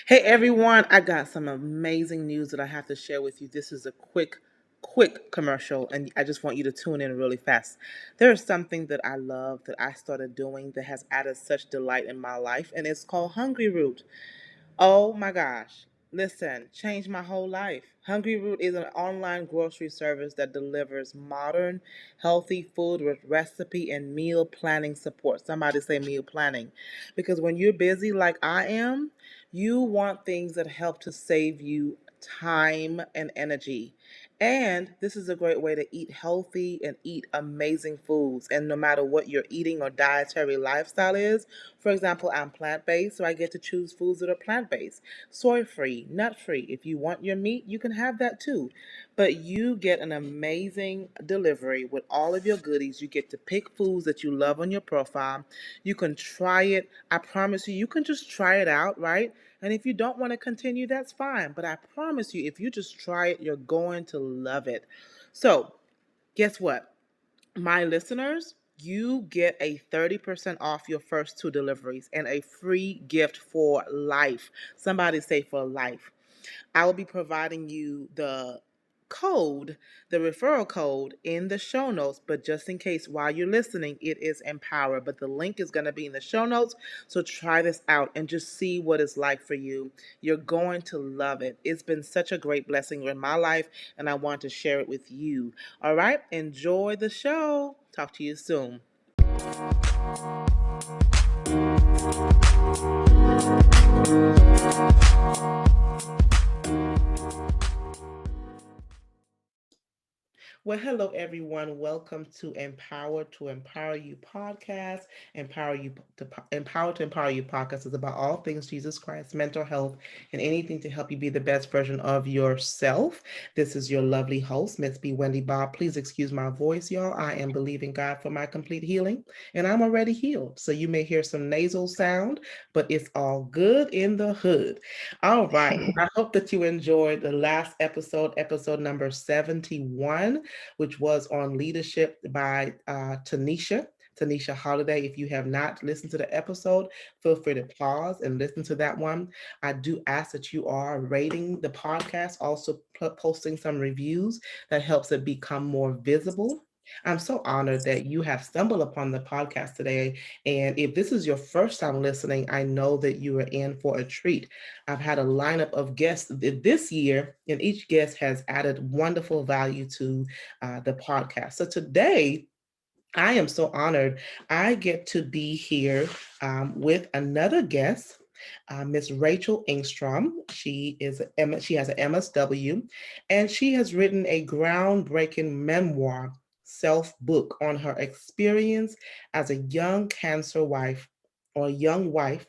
Hey everyone, I got some amazing news that I have to share with you. This is a quick commercial, and I just want you to tune in really fast. There is something that I love that I started doing that has added such delight in my life, and it's called Hungry Root. Oh my gosh. Listen, changed my whole life. Hungry Root is an online grocery service that delivers modern, healthy food with recipe and meal planning support. Somebody say meal planning. Because when you're busy like I am, you want things that help to save you time and energy. And this is a great way to eat healthy and eat amazing foods. And no matter what your eating or dietary lifestyle is, for example, I'm plant based, so I get to choose foods that are plant based, soy free, nut free. If you want your meat, you can have that too. But you get an amazing delivery with all of your goodies. You get to pick foods that you love on your profile. You can try it. I promise you, you can just try it out, right? And if you don't want to continue, that's fine. But I promise you, if you just try it, you're going to love it. So, guess what? My listeners, you get a 30% off your first two deliveries and a free gift for life. Somebody say for life. I will be providing you the referral code in the show notes, but just in case while you're listening, it is Empower. But the link is going to be in the show notes. So try this out and just see what it's like for you. You're going to love it. It's been such a great blessing in my life, and I want to share it with you. All right, enjoy the show. Talk to you soon. Well, hello everyone. Welcome to Empower You podcast. Empower to Empower You podcast is about all things Jesus Christ, mental health, and anything to help you be the best version of yourself. This is your lovely host, Miss Bewindi Bobb. Please excuse my voice, y'all. I am believing God for my complete healing, and I'm already healed. So you may hear some nasal sound, but it's all good in the hood. All right. I hope that you enjoyed the last episode number 71, which was on leadership by Tanisha Holiday. If you have not listened to the episode, feel free to pause and listen to that one. I do ask that you are rating the podcast, also posting some reviews that helps it become more visible. I'm so honored that you have stumbled upon the podcast today. And if this is your first time listening, I know that you are in for a treat. I've had a lineup of guests this year, and each guest has added wonderful value to the podcast. So today, I am so honored. I get to be here with another guest, Miss Rachel Engstrom. She has an MSW, and she has written a groundbreaking memoir self book on her experience as a young cancer wife or young wife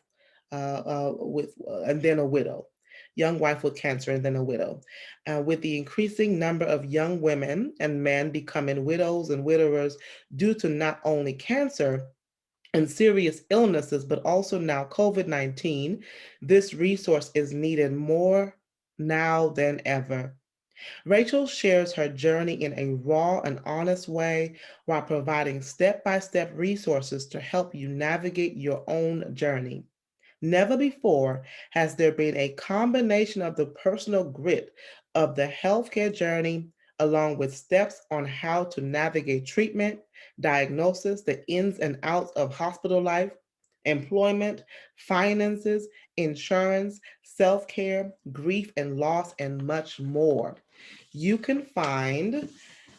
with and then a widow. Young wife with cancer and then a widow. With the increasing number of young women and men becoming widows and widowers due to not only cancer and serious illnesses, but also now COVID-19, this resource is needed more now than ever. Rachel shares her journey in a raw and honest way while providing step by step resources to help you navigate your own journey. Never before has there been a combination of the personal grit of the healthcare journey, along with steps on how to navigate treatment, diagnosis, the ins and outs of hospital life, employment, finances, insurance, self care, grief and loss, and much more. You can find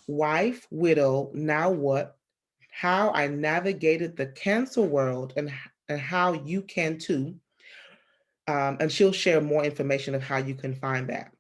Wife, Widow, Now What? How I Navigated the Cancer World, and how you can too. And she'll share more information of how you can find that.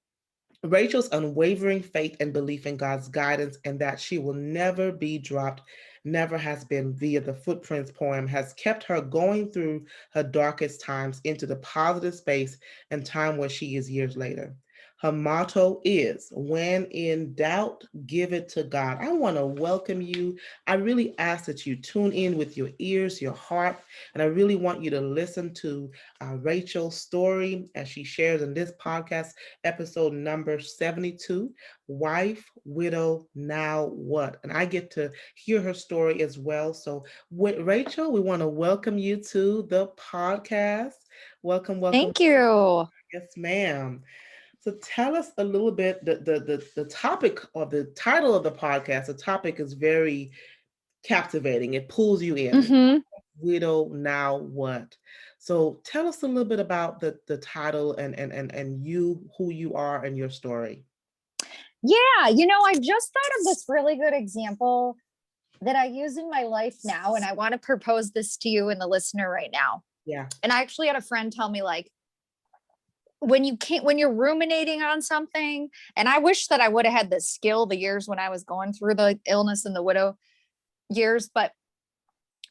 Rachel's unwavering faith and belief in God's guidance and that she will never be dropped, never has been via the Footprints poem, has kept her going through her darkest times into the positive space and time where she is years later. Her motto is, when in doubt, give it to God. I want to welcome you. I really ask that you tune in with your ears, your heart, and I really want you to listen to Rachel's story as she shares in this podcast episode number 72, Wife, Widow, Now What? And I get to hear her story as well. So, with Rachel, we want to welcome you to the podcast. Welcome, welcome. Thank you. Yes, ma'am. So tell us a little bit, the topic or the title of the podcast, the topic is very captivating. It pulls you in. hmm Widow, now what? So tell us a little bit about the title and you, who you are and your story. Yeah, I just thought of this really good example that I use in my life now, and I want to propose this to you and the listener right now. Yeah. And I actually had a friend tell me, like, when you're ruminating on something, and I wish that I would have had this skill the years when I was going through the illness and the widow years, but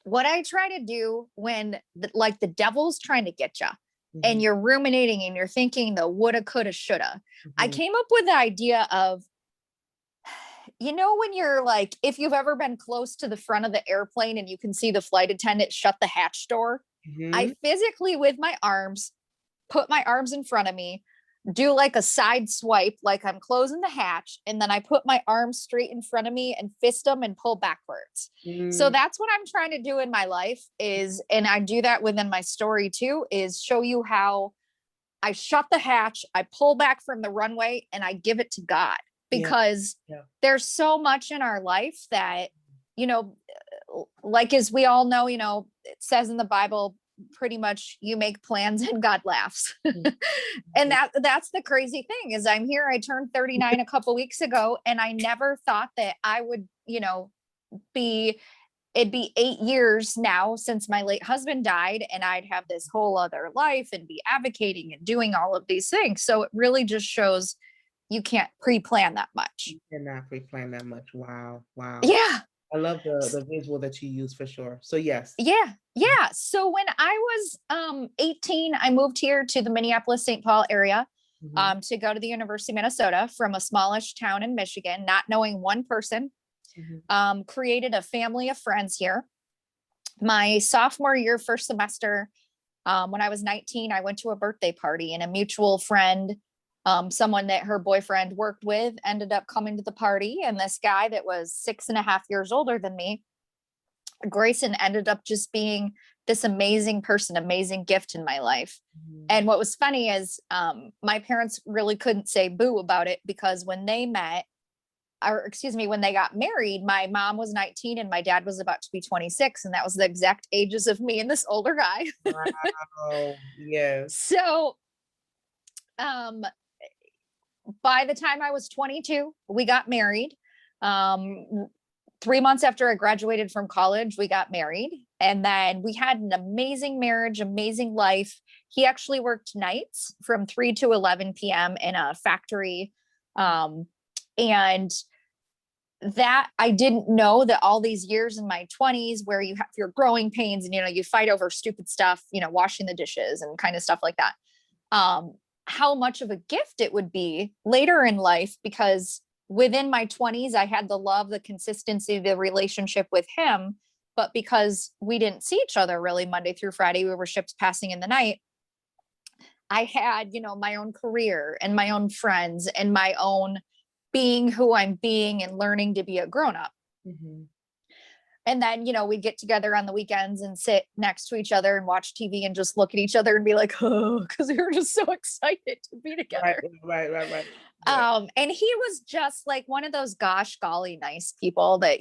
what I try to do when the devil's trying to get you and you're ruminating and you're thinking the woulda, coulda, shoulda, I came up with the idea of, when you're like, if you've ever been close to the front of the airplane and you can see the flight attendant shut the hatch door, I physically, with my arms, put my arms in front of me, do like a side swipe, like I'm closing the hatch, and then I put my arms straight in front of me and fist them and pull backwards. So that's what I'm trying to do in my life and I do that within my story too, is show you how I shut the hatch, I pull back from the runway, and I give it to God, because there's so much in our life that, like, as we all know, it says in the Bible, pretty much, you make plans and God laughs. And that's the crazy thing, is I turned 39 a couple weeks ago, and I never thought that I would, it'd be 8 years now since my late husband died, and I'd have this whole other life and be advocating and doing all of these things. So it really just shows you can't pre-plan that much. You cannot pre-plan that much. Wow. Yeah. I love the visual that you use, for sure. So yes. Yeah. So when I was 18, I moved here to the Minneapolis-St. Paul area to go to the University of Minnesota from a smallish town in Michigan, not knowing one person. Created a family of friends here. My sophomore year, first semester, when I was 19, I went to a birthday party, and a mutual friend, someone that her boyfriend worked with, ended up coming to the party. And this guy that was 6.5 years older than me, Grayson, ended up just being this amazing person, amazing gift in my life. And what was funny is my parents really couldn't say boo about it, because when they when they got married, my mom was 19 and my dad was about to be 26. And that was the exact ages of me and this older guy. Wow. Yes. So, by the time I was 22, we got married. 3 months after I graduated from college, we got married. And then we had an amazing marriage, amazing life. He actually worked nights from 3 to 11 p.m. in a factory. And that, I didn't know that all these years in my 20s, where you have your growing pains and, you fight over stupid stuff, washing the dishes and kind of stuff like that. How much of a gift it would be later in life, because within my 20s, I had the love, the consistency, the relationship with him. But because we didn't see each other really Monday through Friday, we were ships passing in the night. I had, my own career and my own friends and my own being who I'm being and learning to be a grown-up. And then, we'd get together on the weekends and sit next to each other and watch TV and just look at each other and be like, oh, because we were just so excited to be together. Right. Yeah. And he was just like one of those gosh golly nice people that,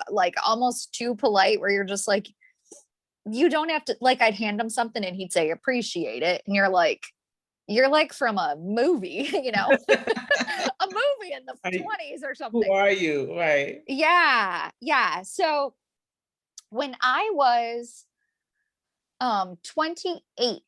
like almost too polite, where you're just like, you don't have to, like, I'd hand him something and he'd say, appreciate it. And you're like from a movie, a movie in the 20s or something. Who are you? Right. Yeah. So when I was 28,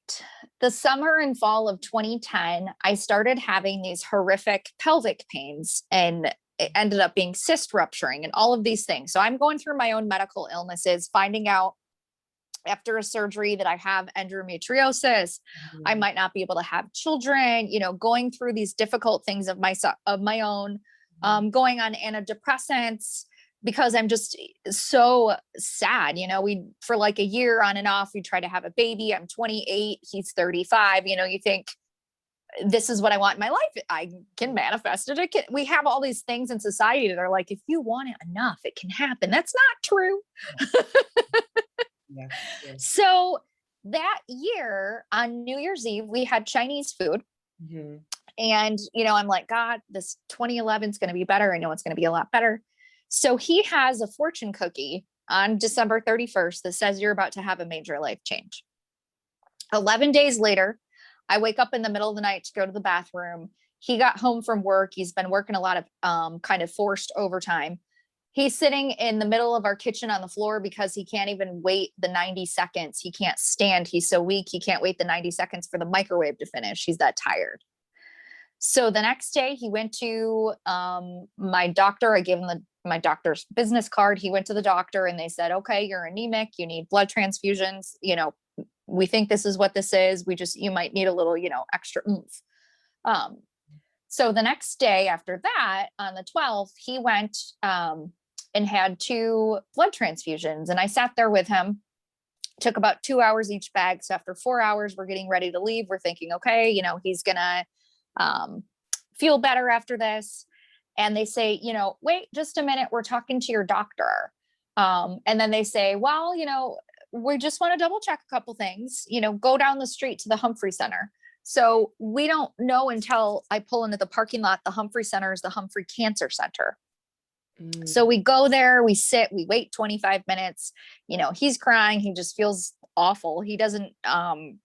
the summer and fall of 2010, I started having these horrific pelvic pains, and it ended up being cyst rupturing and all of these things. So I'm going through my own medical illnesses, finding out after a surgery that I have endometriosis. I might not be able to have children, going through these difficult things of my own, going on antidepressants, because I'm just so sad. We, for like a year on and off, we try to have a baby. I'm 28, he's 35. You think, this is what I want in my life. I can manifest it. We have all these things in society that are like, if you want it enough, it can happen. That's not true. Yeah. So That year on New Year's Eve, we had Chinese food. Mhm. And, I'm like, God, this 2011 is going to be better. I know it's going to be a lot better. So he has a fortune cookie on December 31st that says you're about to have a major life change. 11 days later, I wake up in the middle of the night to go to the bathroom. He got home from work. He's been working a lot of kind of forced overtime. He's sitting in the middle of our kitchen on the floor because he can't even wait the 90 seconds. He can't stand. He's so weak. He can't wait the 90 seconds for the microwave to finish. He's that tired. So the next day he went to my doctor. I gave him my doctor's business card. He went to the doctor and they said, okay, you're anemic. You need blood transfusions. We think this is what this is. You might need a little, extra oomph. So the next day after that, on the 12th, he went and had 2 blood transfusions. And I sat there with him. Took about 2 hours each bag. So after 4 hours, we're getting ready to leave. We're thinking, okay, he's going to feel better after this. And they say, wait just a minute. We're talking to your doctor. And then they say, well, we just want to double check a couple things, go down the street to the Humphrey Center. So we don't know until I pull into the parking lot. The Humphrey Center is the Humphrey Cancer Center. So we go there, we sit, we wait 25 minutes. He's crying. He just feels awful. He doesn't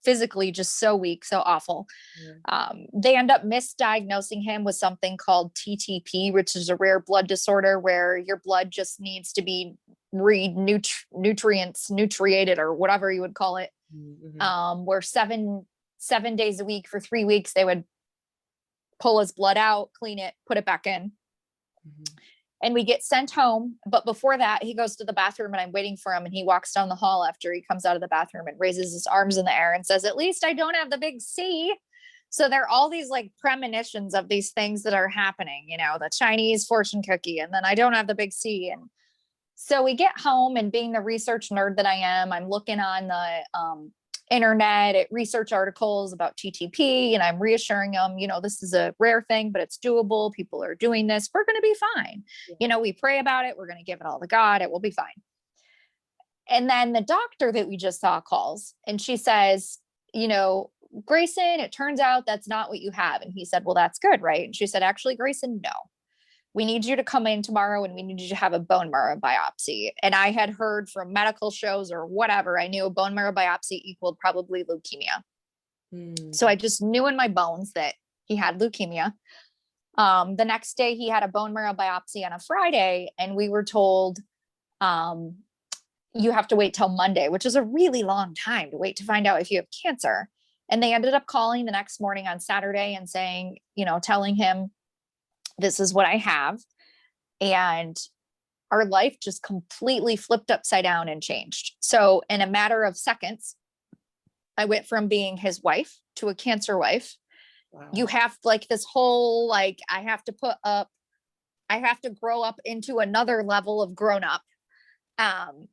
physically, just so weak, so awful. They end up misdiagnosing him with something called TTP, which is a rare blood disorder where your blood just needs to be nutriated or whatever you would call it. Where 7 days a week for 3 weeks, they would pull his blood out, clean it, put it back in. And we get sent home. But before that, he goes to the bathroom and I'm waiting for him. And he walks down the hall after he comes out of the bathroom and raises his arms in the air and says, at least I don't have the big C. So there are all these like premonitions of these things that are happening, the Chinese fortune cookie, and then I don't have the big C. And so we get home, and being the research nerd that I am, I'm looking on the internet at research articles about TTP, and I'm reassuring them, this is a rare thing, but it's doable. People are doing this. We're going to be fine. We pray about it. We're going to give it all to God. It will be fine. And then the doctor that we just saw calls, and she says, Grayson, it turns out that's not what you have. And he said, well, that's good, right? And she said, actually, Grayson, no. We need you to come in tomorrow and we need you to have a bone marrow biopsy. And I had heard from medical shows or whatever, I knew a bone marrow biopsy equaled probably leukemia. So I just knew in my bones that he had leukemia. The next day he had a bone marrow biopsy on a Friday, and we were told, you have to wait till Monday, which is a really long time to wait to find out if you have cancer. And they ended up calling the next morning on Saturday and saying, telling him, this is what I have. And our life just completely flipped upside down and changed. So in a matter of seconds, I went from being his wife to a cancer wife. Wow. You have like this whole, like, I have to grow up into another level of grown up. And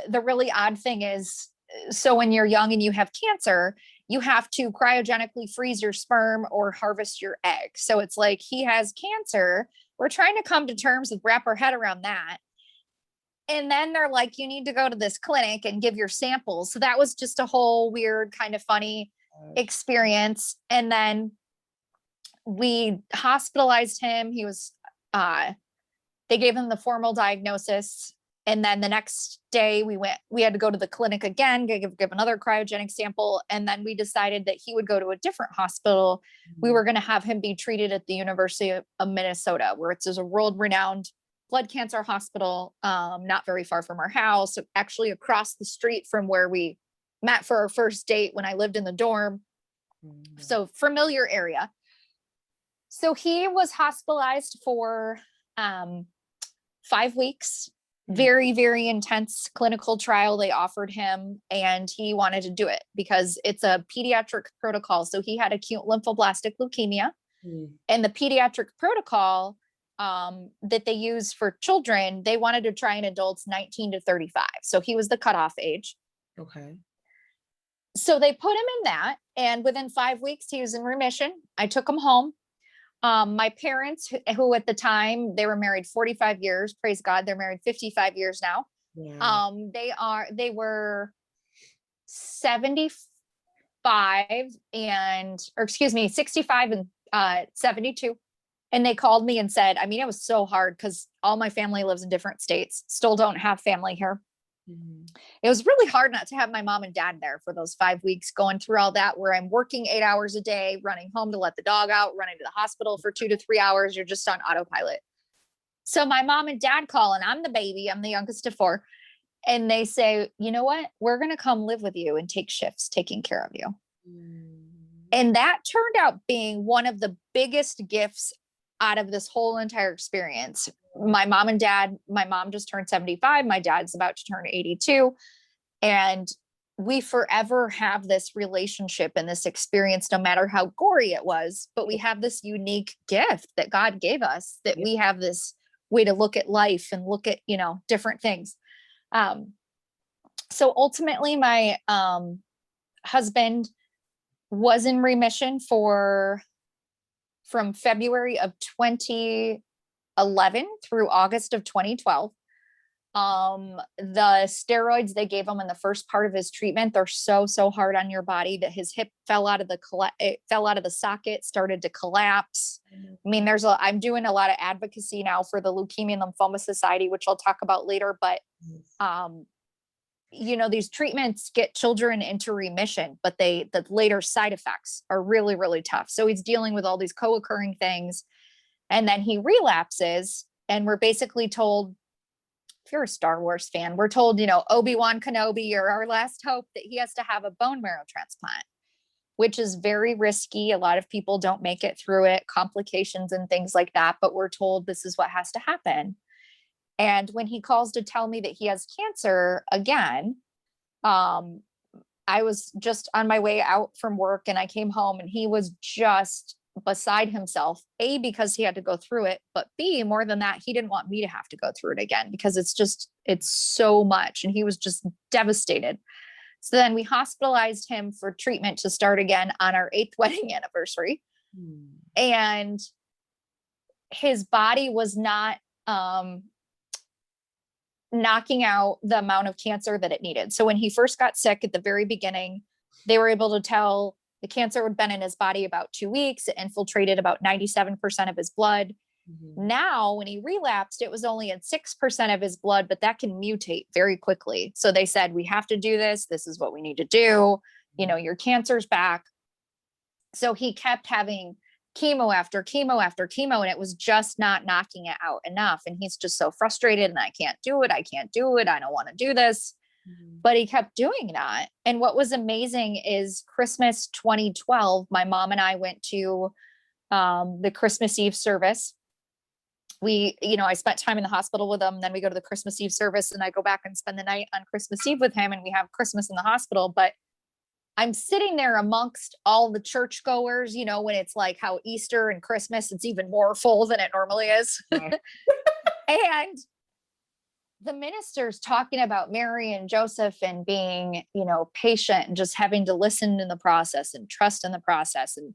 the really odd thing is, so when you're young and you have cancer, you have to cryogenically freeze your sperm or harvest your egg. So it's like, he has cancer. We're trying to come to terms with, wrap our head around that. And then they're like, you need to go to this clinic and give your samples. So that was just a whole weird, kind of funny experience. And then we hospitalized him. He was, they gave him the formal diagnosis. And then the next day we had to go to the clinic again, give another cryogenic sample. And then we decided that he would go to a different hospital. We were going to have him be treated at the University of Minnesota, where it's a world-renowned blood cancer hospital, not very far from our house, actually across the street from where we met for our first date when I lived in the dorm. So familiar area. So he was hospitalized for 5 weeks. Very, very intense clinical trial they offered him, and he wanted to do it because it's a pediatric protocol. So he had acute lymphoblastic leukemia, and the pediatric protocol that they use for children, they wanted to try in adults 19 to 35. So he was the cutoff age. Okay. So they put him in that, and within 5 weeks, he was in remission. I took him home. My parents, who at the time, they were married 45 years, praise God, they're married 55 years now. Yeah. They were 75 or excuse me, 65 and 72. And they called me and said, I mean, it was so hard because all my family lives in different states, still don't have family here. Mhm. It was really hard not to have my mom and dad there for those 5 weeks, going through all that, where I'm working 8 hours a day, running home to let the dog out, running to the hospital for 2 to 3 hours. You're just on autopilot. So my mom and dad call, and I'm the baby, I'm the youngest of four. And they say, you know what? We're going to come live with you and take shifts taking care of you. Mhm. And that turned out being one of the biggest gifts out of this whole entire experience. My mom and dad, my mom just turned 75. My dad's about to turn 82. And we forever have this relationship and this experience, no matter how gory it was. But we have this unique gift that God gave us, that Yep. we have this way to look at life and look at, different things. So ultimately, my husband was in remission from February of 2011 through August of 2012. The steroids they gave him in the first part of his treatment, they're so hard on your body that his hip fell out of the socket, started to collapse. I mean, I'm doing a lot of advocacy now for the Leukemia and Lymphoma Society, which I'll talk about later, but these treatments get children into remission, but the later side effects are really, really tough. So he's dealing with all these co-occurring things, and then he relapses, and we're basically told, if you're a Star Wars fan, we're told, Obi-Wan Kenobi, or our last hope, that he has to have a bone marrow transplant, which is very risky. A lot of people don't make it through it, complications and things like that, but we're told this is what has to happen. And when he calls to tell me that he has cancer again, I was just on my way out from work, and I came home, and he was just beside himself, A, because he had to go through it, but B, more than that, he didn't want me to have to go through it again, because it's so much. And he was just devastated. So then we hospitalized him for treatment to start again on our 8th wedding anniversary. And his body was not, knocking out the amount of cancer that it needed. So when he first got sick at the very beginning, they were able to tell the cancer had been in his body about 2 weeks. It infiltrated about 97% of his blood. Now, when he relapsed, it was only in 6% of his blood, but that can mutate very quickly. So they said, we have to do this. This is what we need to do. Your cancer's back. So he kept having chemo after chemo after chemo, and it was just not knocking it out enough. And he's just so frustrated, and I can't do it. I don't want to do this. But he kept doing that. And what was amazing is Christmas 2012, my mom and I went to the Christmas Eve service. I spent time in the hospital with him. Then we go to the Christmas Eve service, and I go back and spend the night on Christmas Eve with him, and we have Christmas in the hospital. But I'm sitting there amongst all the churchgoers, when it's like how Easter and Christmas, it's even more full than it normally is. And the minister's talking about Mary and Joseph and being, patient and just having to listen in the process and trust in the process. And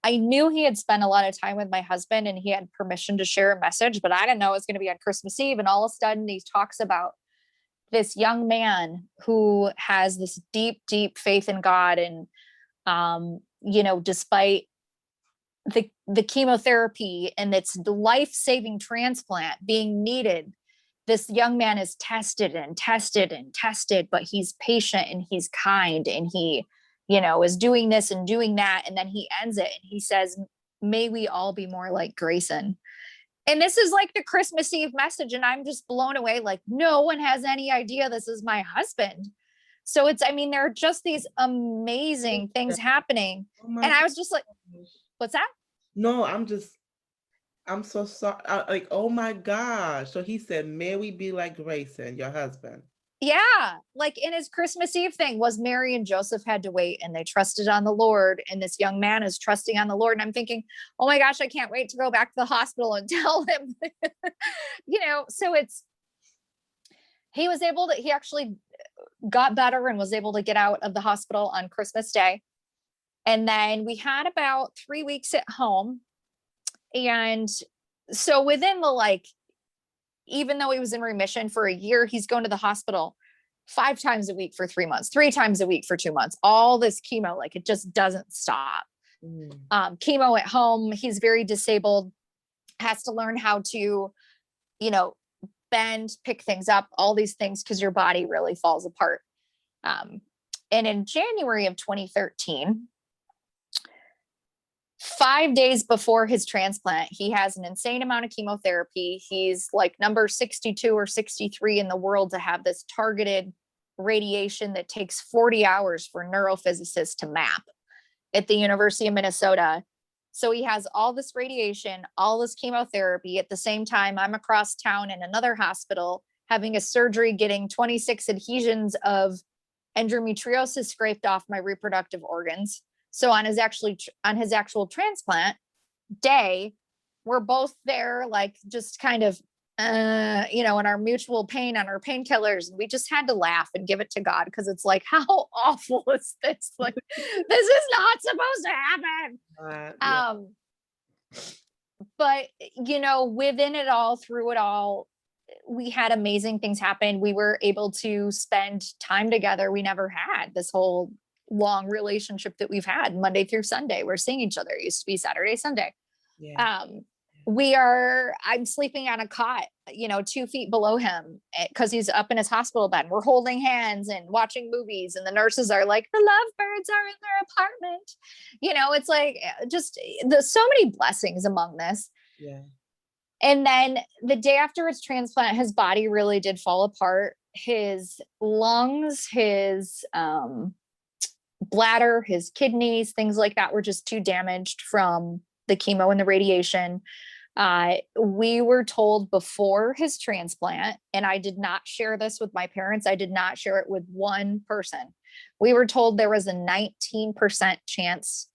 I knew he had spent a lot of time with my husband, and he had permission to share a message, but I didn't know it was going to be on Christmas Eve. And all of a sudden he talks about this young man who has this deep faith in God. And, despite the chemotherapy and its life-saving transplant being needed, this young man is tested and tested and tested, but he's patient and he's kind, and he, is doing this and doing that. And then he ends it, and he says, may we all be more like Grayson. And this is like the Christmas Eve message. And I'm just blown away. Like, no one has any idea this is my husband. So there are just these amazing things happening. And I was just like, what's that? No, I'm so sorry. Like, oh my gosh. So he said, may we be like Grayson, your husband. Yeah. Like in his Christmas Eve thing was Mary and Joseph had to wait, and they trusted on the Lord. And this young man is trusting on the Lord. And I'm thinking, oh my gosh, I can't wait to go back to the hospital and tell him, so he actually got better and was able to get out of the hospital on Christmas Day. And then we had about 3 weeks at home. And so within even though he was in remission for a year, he's going to the hospital 5 times a week for 3 months, 3 times a week for 2 months, all this chemo, like it just doesn't stop. Mm. Chemo at home. He's very disabled, has to learn how to, you know, bend, pick things up, all these things, because your body really falls apart. Um, and in January of 2013, 5 days before his transplant, he has an insane amount of chemotherapy. He's like number 62 or 63 in the world to have this targeted radiation that takes 40 hours for neurophysicists to map at the University of Minnesota. So he has all this radiation, all this chemotherapy. At the same time, I'm across town in another hospital having a surgery, getting 26 adhesions of endometriosis scraped off my reproductive organs. So on his actual transplant day, we're both there, like just kind of, in our mutual pain on our painkillers. We just had to laugh and give it to God, because it's like, how awful is this? Like, this is not supposed to happen. Yeah. But within it all, through it all, we had amazing things happen. We were able to spend time together. We never had this whole long relationship that we've had Monday through Sunday. We're seeing each other. It used to be Saturday, Sunday. Yeah. I'm sleeping on a cot, 2 feet below him, because he's up in his hospital bed. We're holding hands and watching movies. And the nurses are like, the lovebirds are in their apartment. It's like, just there's so many blessings among this. Yeah. And then the day after his transplant, his body really did fall apart. His lungs, his bladder, his kidneys, things like that were just too damaged from the chemo and the radiation. We were told before his transplant, and I did not share this with my parents, I did not share it with one person. We were told there was a 19% chance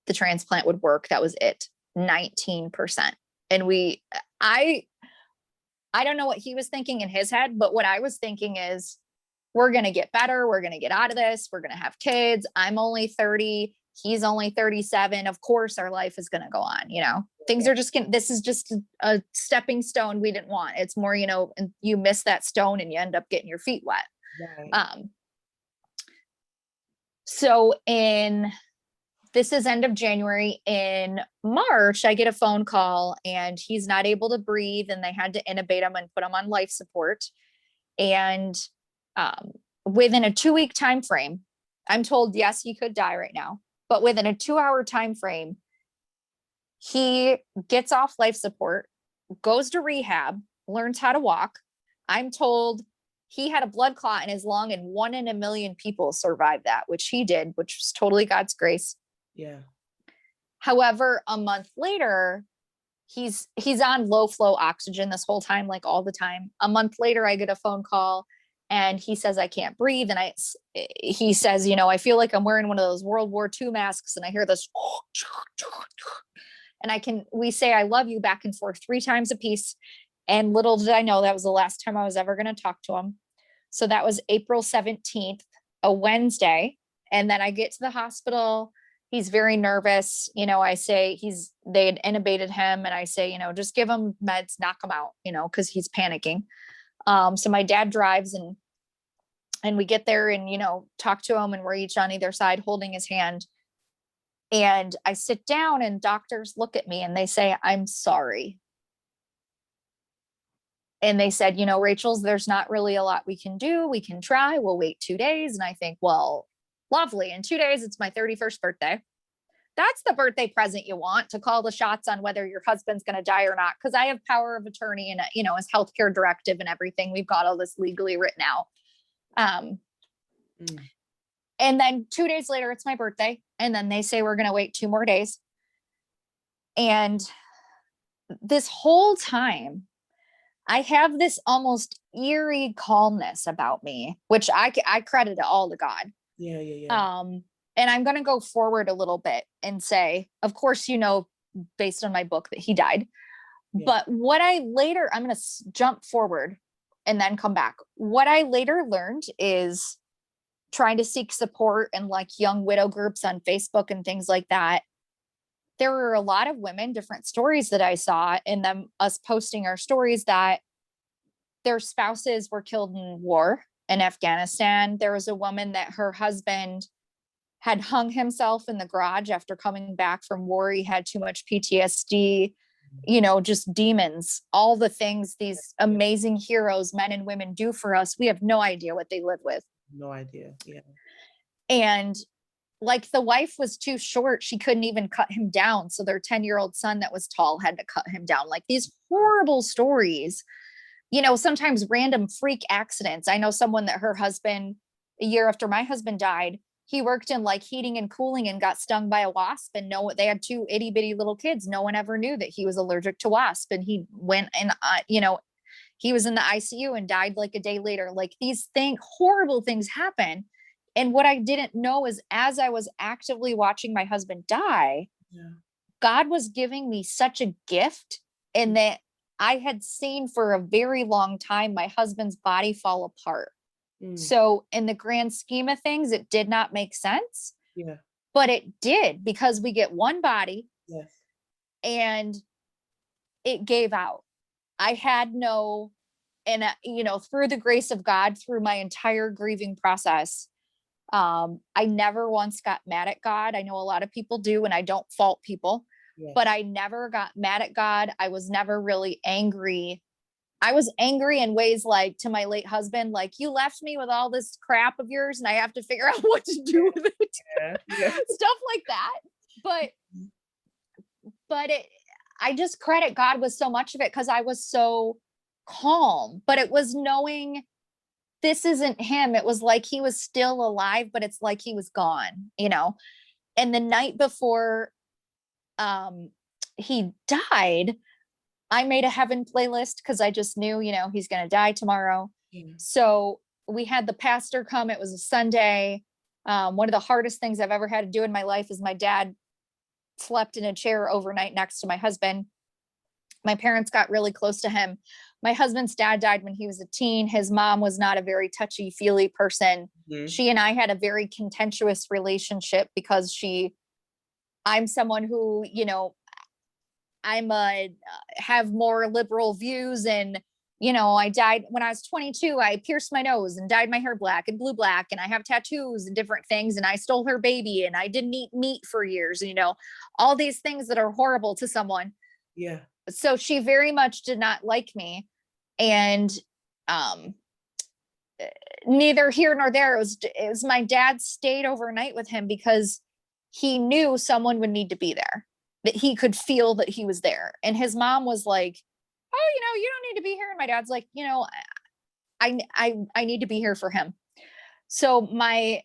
the transplant would work. That was it. 19%. And I don't know what he was thinking in his head, but what I was thinking is, we're going to get better. We're going to get out of this. We're going to have kids. I'm only 30. He's only 37. Of course, our life is going to go on. Things are just this is just a stepping stone we didn't want. It's more, and you miss that stone and you end up getting your feet wet. Right. So this is end of January. In March, I get a phone call and he's not able to breathe, and they had to intubate him and put him on life support. And within a 2-week time frame, I'm told, yes, he could die right now, but within a 2-hour time frame, he gets off life support, goes to rehab, learns how to walk. I'm told he had a blood clot in his lung, and 1 in a million people survived that, which he did, which was totally God's grace. Yeah. However, a month later, he's on low flow oxygen this whole time, like all the time. A month later, I get a phone call and he says, I can't breathe. And he says, I feel like I'm wearing one of those World War II masks. And I hear this, and we say, I love you back and forth 3 times a piece. And little did I know that was the last time I was ever going to talk to him. So that was April 17th, a Wednesday. And then I get to the hospital. He's very nervous. I say they had intubated him, and I say, just give him meds, knock him out, cause he's panicking. So my dad drives and we get there and, talk to him, and we're each on either side holding his hand. And I sit down and doctors look at me and they say, I'm sorry. And they said, Rachel's, there's not really a lot we can do. We can try. We'll wait 2 days. And I think, well, lovely. In 2 days, it's my 31st birthday. That's the birthday present you want, to call the shots on whether your husband's going to die or not. Cause I have power of attorney and, his healthcare directive and everything. We've got all this legally written out. And then 2 days later, it's my birthday. And then they say, we're going to wait 2 more days. And this whole time, I have this almost eerie calmness about me, which I credit it all to God. Yeah. And I'm going to go forward a little bit and say, of course, based on my book, that he died. Yeah. But what I'm going to jump forward and then come back. What I later learned is trying to seek support and like young widow groups on Facebook and things like that. There were a lot of women, different stories that I saw in them, us posting our stories, that their spouses were killed in war. in Afghanistan. There was a woman that her husband had hung himself in the garage after coming back from war. He had too much PTSD, just demons, all the things these amazing heroes, men and women, do for us. We have no idea what they live with. No idea. Yeah. And like the wife was too short. She couldn't even cut him down. So their 10-year-old son that was tall had to cut him down. Like these horrible stories, sometimes random freak accidents. I know someone that her husband, a year after my husband died, he worked in like heating and cooling and got stung by a wasp, and they had two itty bitty little kids. No one ever knew that he was allergic to wasp. And he went and, he was in the ICU and died like a day later. Like these horrible things happen. And what I didn't know is as I was actively watching my husband die, God was giving me such a gift in that I had seen for a very long time my husband's body fall apart. So in the grand scheme of things, it did not make sense. Yeah. But it did, because we get one body. Yes. And it gave out. I had no, and through the grace of God, through my entire grieving process, I never once got mad at God. I know a lot of people do, and I don't fault people, but I never got mad at God. I was never really angry. I was angry in ways like to my late husband, like, you left me with all this crap of yours and I have to figure out what to do with it. Stuff like that. But I just credit God with so much of it because I was so calm, but it was knowing this isn't him. It was like he was still alive, but it's like he was gone, And the night before he died, I made a heaven playlist because I just knew, he's going to die tomorrow. So we had the pastor come. It was a Sunday. One of the hardest things I've ever had to do in my life is my dad slept in a chair overnight next to my husband. My parents got really close to him. My husband's dad died when he was a teen. His mom was not a very touchy-feely person. She and I had a very contentious relationship because I'm someone who, have more liberal views, and I died when I was 22. I pierced my nose and dyed my hair black and blue black, and I have tattoos and different things, and I stole her baby, and I didn't eat meat for years, all these things that are horrible to someone. Yeah. So she very much did not like me, and neither here nor there. It was my dad stayed overnight with him because he knew someone would need to be there, that he could feel that he was there. And his mom was like, oh, you don't need to be here. And my dad's like, I need to be here for him. So my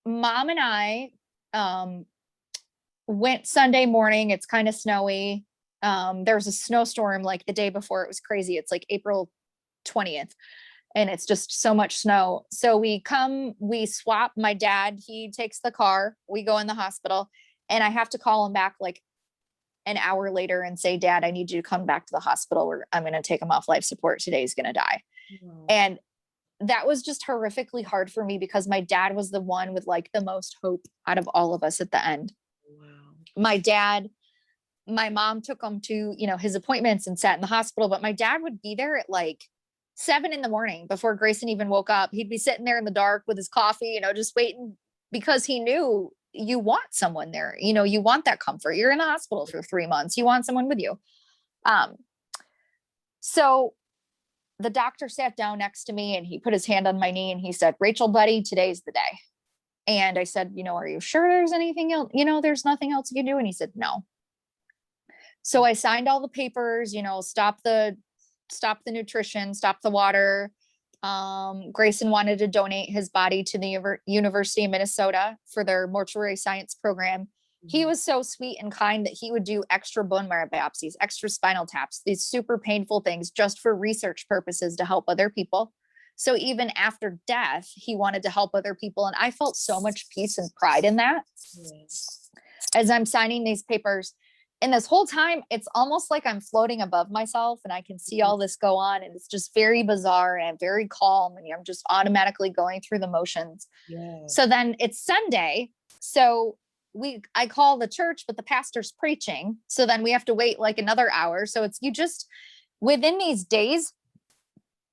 mom and I went Sunday morning. It's kind of snowy. There was a snowstorm like the day before. It was crazy. It's like April 20th. And it's just so much snow. So we swap. My dad, he takes the car. We go in the hospital. And I have to call him back like an hour later and say, Dad, I need you to come back to the hospital, or I'm going to take him off life support. Today he's going to die. Wow. And that was just horrifically hard for me because my dad was the one with like the most hope out of all of us at the end. Wow. My mom took him to, his appointments and sat in the hospital, but my dad would be there at like 7 a.m. before Grayson even woke up. He'd be sitting there in the dark with his coffee, just waiting, because he knew you want someone there. You want that comfort. You're in the hospital for 3 months. You want someone with you. So the doctor sat down next to me and he put his hand on my knee and he said, Rachel, buddy, today's the day. And I said, are you sure there's anything else? There's nothing else you can do. And he said, no. So I signed all the papers, stop the nutrition, stop the water. Grayson wanted to donate his body to the University of Minnesota for their mortuary science program. He was so sweet and kind that he would do extra bone marrow biopsies, extra spinal taps, these super painful things just for research purposes to help other people. So even after death, he wanted to help other people. And I felt so much peace and pride in that as I'm signing these papers. And this whole time, it's almost like I'm floating above myself and I can see all this go on. And it's just very bizarre and very calm. And I'm just automatically going through the motions. So then it's Sunday. So I call the church, but the pastor's preaching. So then we have to wait like another hour. So it's, within these days,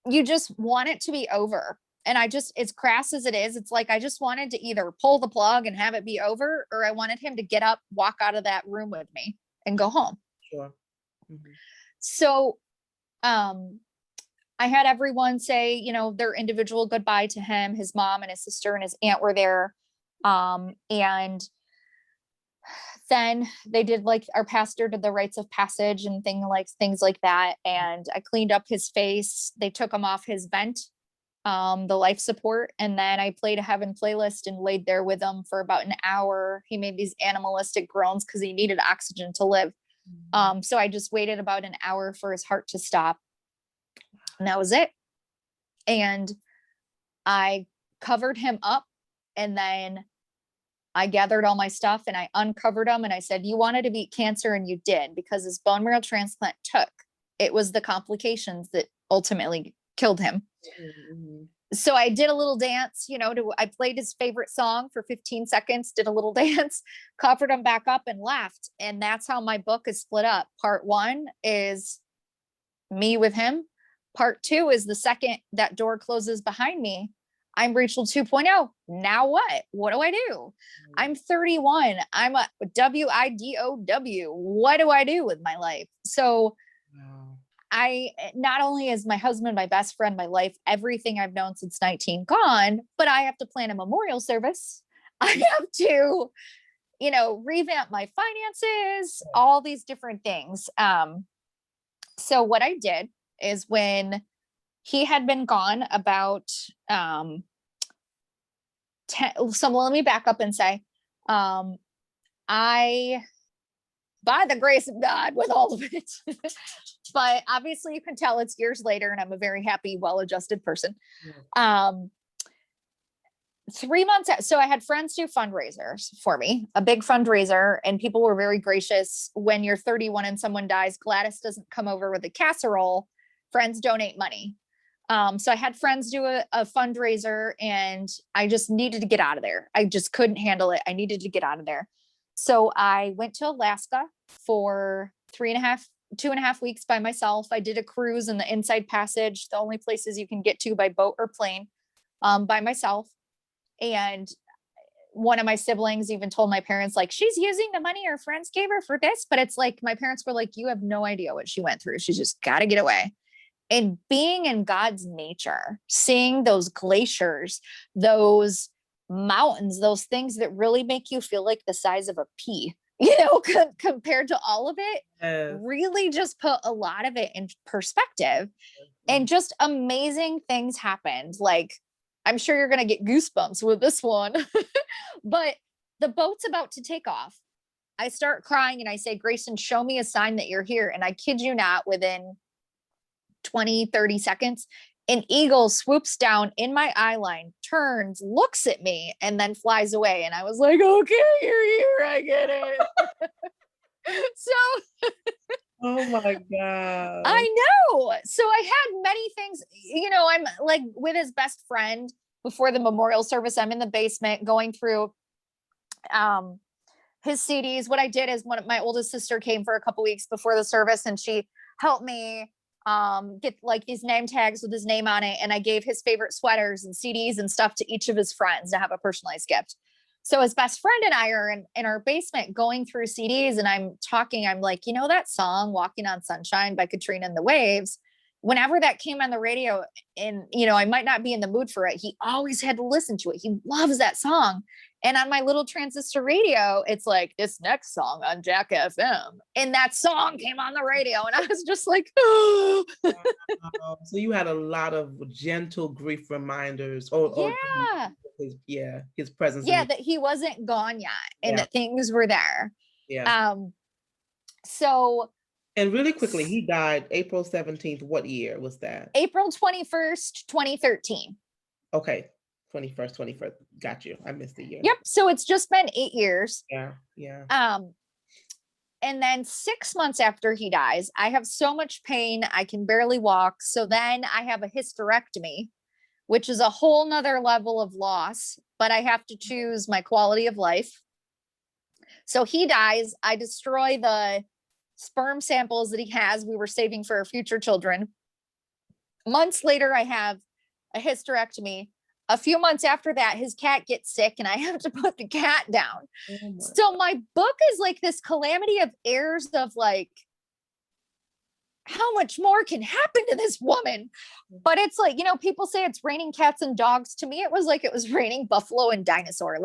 you just want it to be over. And I just, as crass as it is, it's like I just wanted to either pull the plug and have it be over, or I wanted him to get up, walk out of that room with me and go home. Sure. Mm-hmm. So I had everyone say, you know, their individual goodbye to him. His mom and his sister and his aunt were there. And then they did, like, our pastor did the rites of passage and things like that. And I cleaned up his face. They took him off his vent, the life support. And then I played a heaven playlist and laid there with him for about an hour. He made these animalistic groans because he needed oxygen to live. So I just waited about an hour for his heart to stop. And that was it. And I covered him up, and then I gathered all my stuff and I uncovered him and I said, you wanted to beat cancer, and you did, because his bone marrow transplant it was the complications that ultimately killed him. Mm-hmm. So I did a little dance, you know, I played his favorite song for 15 seconds, did a little dance, covered him back up and left. And that's how my book is split up. Part 1 is me with him. Part 2 is the second that door closes behind me, I'm Rachel 2.0. Now what? What do I do? I'm 31. I'm a WIDOW. What do I do with my life? So Wow. I, not only is my husband, my best friend, my life, everything I've known since 19 gone, but I have to plan a memorial service. I have to, you know, revamp my finances, all these different things. So what I did is, when he had been gone about 10, so let me back up and say, I, by the grace of God, with all of it, but obviously you can tell it's years later, and I'm a very happy, well-adjusted person. Yeah. 3 months out, so I had friends do fundraisers for me, a big fundraiser, and people were very gracious. When you're 31 and someone dies, Gladys doesn't come over with a casserole. Friends donate money. So I had friends do a fundraiser, and I just needed to get out of there. I just couldn't handle it. I needed to get out of there. So I went to Alaska for 2.5 weeks by myself. I did a cruise in the Inside Passage, the only places you can get to by boat or plane, by myself. And one of my siblings even told my parents, like, she's using the money her friends gave her for this. But it's like, my parents were like, you have no idea what she went through. She's just got to get away. And being in God's nature, seeing those glaciers, those mountains, those things that really make you feel like the size of a pea, you know, compared to all of it, really just put a lot of it in perspective. And just amazing things happened. Like, I'm sure you're going to get goosebumps with this one, but the boat's about to take off. I start crying and I say, Grayson, show me a sign that you're here. And I kid you not, within 20, 30 seconds, an eagle swoops down in my eye line, turns, looks at me, and then flies away. And I was like, okay, you're here. I get it. So oh my God. I know. So I had many things, you know, I'm like with his best friend before the memorial service. I'm in the basement going through his CDs. What I did is, my oldest sister came for a couple weeks before the service, and she helped me get like these name tags with his name on it. And I gave his favorite sweaters and CDs and stuff to each of his friends to have a personalized gift. So his best friend and I are in our basement going through CDs, and I'm like, you know, that song Walking on Sunshine by Katrina and the Waves, whenever that came on the radio, and, you know, I might not be in the mood for it, he always had to listen to it. He loves that song. And on my little transistor radio, it's like, this next song on Jack FM. And that song came on the radio. And I was just like, oh. So you had a lot of gentle grief reminders, his presence. Yeah, that he wasn't gone yet, and that things were there. Yeah. So. And really quickly, he died April 17th. What year was that? April 21st, 2013. Okay. 21st. Got you. I missed the year. Yep. So it's just been 8 years. Yeah. And then 6 months after he dies, I have so much pain, I can barely walk. So then I have a hysterectomy, which is a whole nother level of loss, but I have to choose my quality of life. So he dies. I destroy the sperm samples that he has. We were saving for our future children. Months later, I have a hysterectomy. A few months after that, his cat gets sick and I have to put the cat down. Oh my. So my book is like this calamity of errors of like, how much more can happen to this woman? But it's like, people say it's raining cats and dogs. To me, it was like it was raining buffalo and dinosaurs,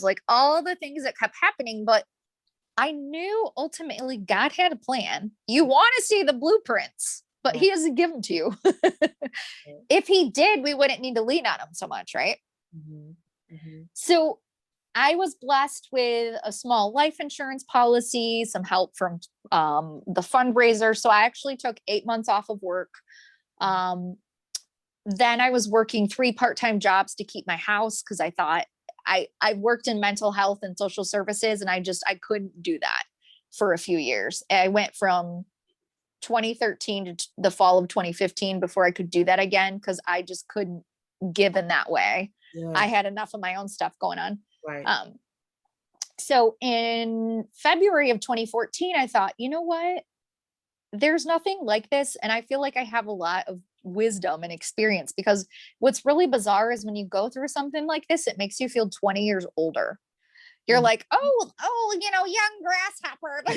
like all the things that kept happening. But I knew ultimately God had a plan. You want to see the blueprints, but Right. he doesn't give them to you. Right. If he did, we wouldn't need to lean on him so much, right? Mhm. Mhm. So I was blessed with a small life insurance policy, some help from the fundraiser. So I actually took 8 months off of work. Um, then I was working 3 part-time jobs to keep my house because I thought I worked in mental health and social services, and I couldn't do that for a few years. I went from 2013 to the fall of 2015 before I could do that again because I just couldn't give in that way. I Yeah. had enough of my own stuff going on. Right. Um, so in February of 2014, I thought, you know what? There's nothing like this. And I feel like I have a lot of wisdom and experience because what's really bizarre is when you go through something like this, it makes you feel 20 years older. You're Mhm. like, oh, young grasshopper, the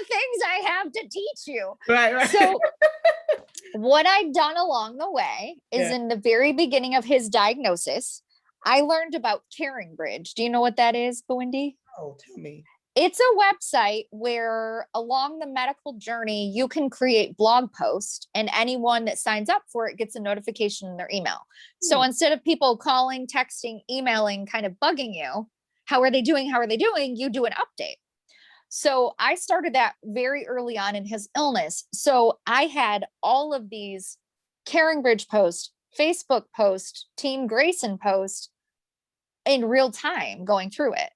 things I have to teach you. Right. Right. So, what I'd done along the way is Yeah. in the very beginning of his diagnosis, I learned about Caring Bridge. Do you know what that is, Bewindi? Oh, tell me. It's a website where along the medical journey, you can create blog posts and anyone that signs up for it gets a notification in their email. So Hmm. instead of people calling, texting, emailing, kind of bugging you, how are they doing? How are they doing? You do an update. So I started that very early on in his illness. So I had all of these Caring Bridge posts, Facebook posts, Team Grayson posts in real time going through it.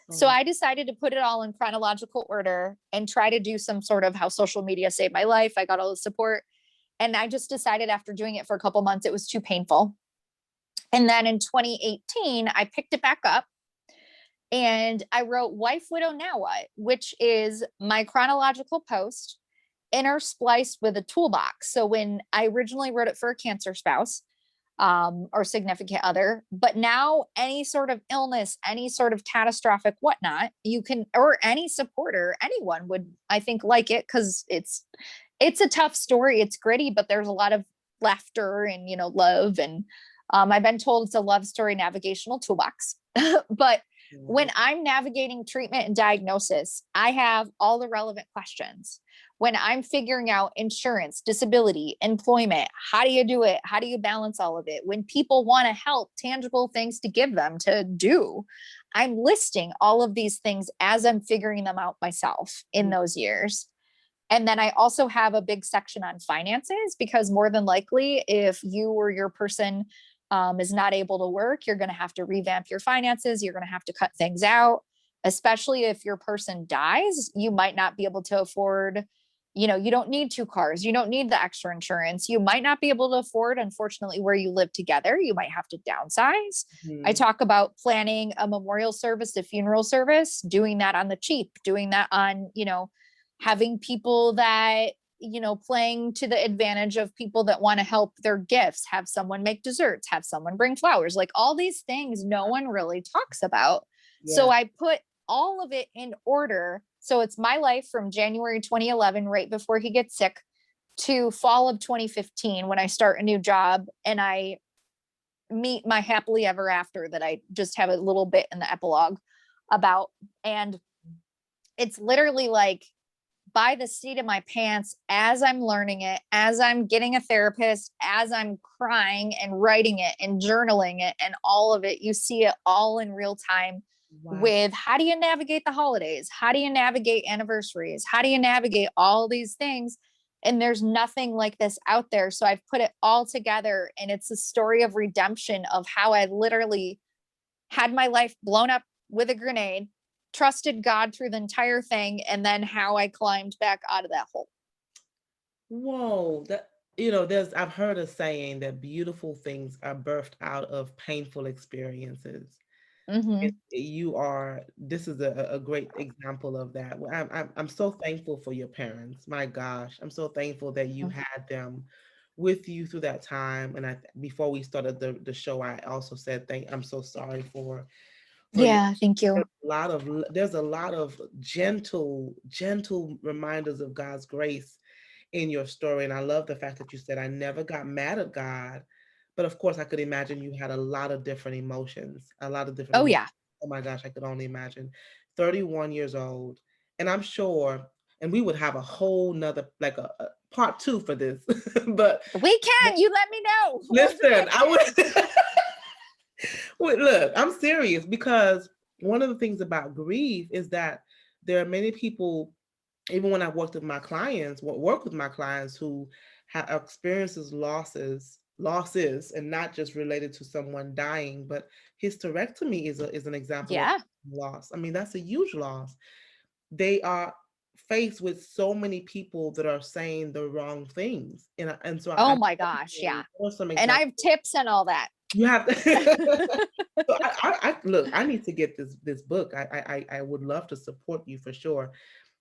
So Oh. I decided to put it all in chronological order and try to do some sort of how social media saved my life. I got all the support. And I just decided after doing it for a couple months, it was too painful. And then in 2018, I picked it back up and I wrote Wife, Widow, Now What, which is my chronological post interspliced with a toolbox. So when I originally wrote it for a cancer spouse, or significant other. But now, any sort of illness, any sort of catastrophic whatnot, you can, or any supporter, anyone would, I think, like it because it's a tough story. It's gritty, but there's a lot of laughter and love. And I've been told it's a love story navigational toolbox. But when I'm navigating treatment and diagnosis, I have all the relevant questions. When I'm figuring out insurance, disability, employment, how do you do it? How do you balance all of it? When people want to help, tangible things to give them to do, I'm listing all of these things as I'm figuring them out myself in those years. And then I also have a big section on finances because more than likely, if you or your person is not able to work, you're going to have to revamp your finances. You're going to have to cut things out, especially if your person dies. You might not be able to afford, you don't need 2 cars. You don't need the extra insurance. You might not be able to afford, unfortunately, where you live together. You might have to downsize. I Mhm. talk about planning a memorial service, a funeral service, doing that on the cheap, doing that on, having people that playing to the advantage of people that want to help their gifts, have someone make desserts, have someone bring flowers, like all these things no one really talks about. So Yeah. I put all of it in order. So it's my life from January 2011, right before he gets sick, to fall of 2015 when I start a new job and I meet my happily ever after that I just have a little bit in the epilogue about. And it's literally like by the seat of my pants as I'm learning it, as I'm getting a therapist, as I'm crying and writing it and journaling it and all of it. You see it all in real time Wow. with how do you navigate the holidays? How do you navigate anniversaries? How do you navigate all these things? And there's nothing like this out there. So I've put it all together and it's a story of redemption of how I literally had my life blown up with a grenade, trusted God through the entire thing, and then how I climbed back out of that hole. Whoa, that I've heard a saying that beautiful things are birthed out of painful experiences. Mm-hmm. This is a great example of that. I'm so thankful for your parents. My gosh, I'm so thankful that you had them with you through that time. And before we started the show, I also said, I'm so sorry for your, Yeah, thank you. there's a lot of gentle reminders of God's grace in your story. And I love the fact that you said, I never got mad at God. But of course, I could imagine you had a lot of different emotions, a lot of different Oh emotions. yeah. Oh my gosh, I could only imagine. 31 years old. And I'm sure, and we would have a whole nother, like a part two for this. But We can. You let me know. We'll do listen, I it. would. Wait, look, I'm serious, because one of the things about grief is that there are many people, even when I work with my clients who have experiences losses, and not just related to someone dying, but hysterectomy is an example of Yeah. loss. I mean, that's a huge loss. They are faced with so many people that are saying the wrong things, and so Oh my gosh. Yeah. what are some And I examples have tips and all that. you have to. So look, I need to get this book. I would love to support you for sure.